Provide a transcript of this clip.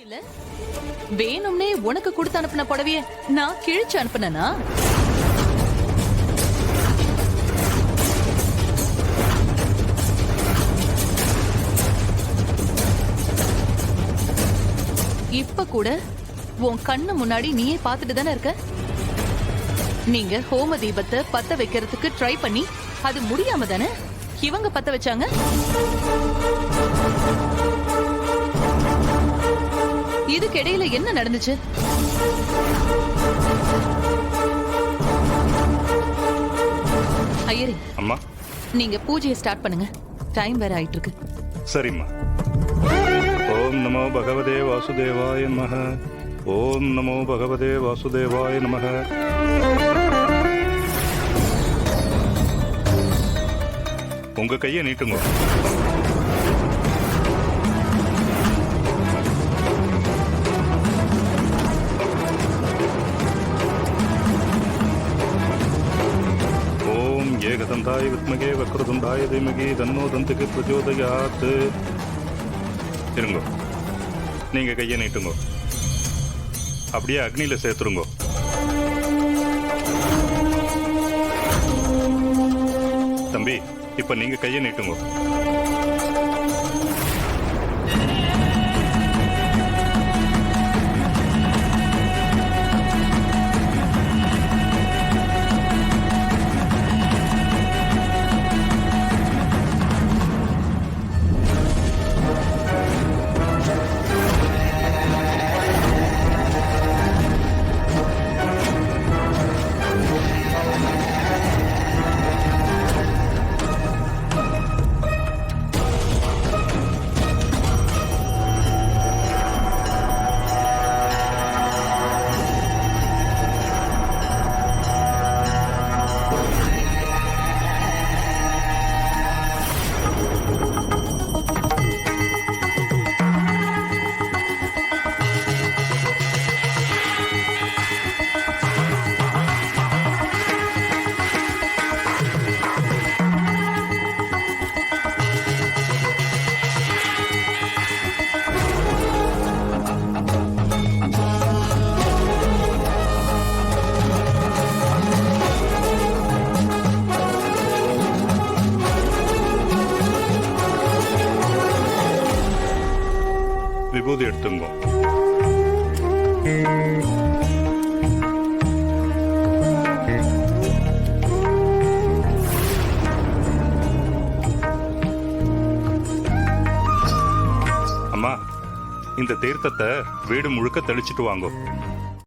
இல்ல வேணும்னே உனக்கு கொடுத்து அனுப்பின புடவைய நான் கிழிச்சு அனுப்புனனா? இப்ப கூட உன் கண்ணு முன்னாடி நீயே பாத்துட்டு தானே இருக்க. நீங்க ஹோம தீபத்தை பத்த வைக்கிறதுக்கு ட்ரை பண்ணி அது முடியாம தானே இவங்க பத்த வச்சாங்க. இதுக்கு இடையில என்ன நடந்துச்சு? ஐயரே அம்மா, நீங்க பூஜையை ஸ்டார்ட் பண்ணுங்க. டைம் வேற ஆயிட்டு இருக்கு. சரிம்மா. ஓம் நமோ பகவதே வாசுதேவாய நமஹ. ஓம் நமோ பகவதே வாசுதேவாய நமஹ. உங்க கையை நீட்டுங்க. ஓம் ஏகதந்தாய வித்மகே வக்ரதுண்டாய தீமகி தன்னோ தந்துக்கு பிரச்சோதயாத். இருங்கோ, நீங்க கையை நீட்டுங்க. அப்படியே அக்னியில சேர்த்துருங்க. தம்பி, இப்ப நீங்க கையை நீட்டுங்க. விபூதி எடுத்துங்க. அம்மா, இந்த தீர்த்தத்தை வீடு முழுக்க தெளிச்சிட்டு வாங்க.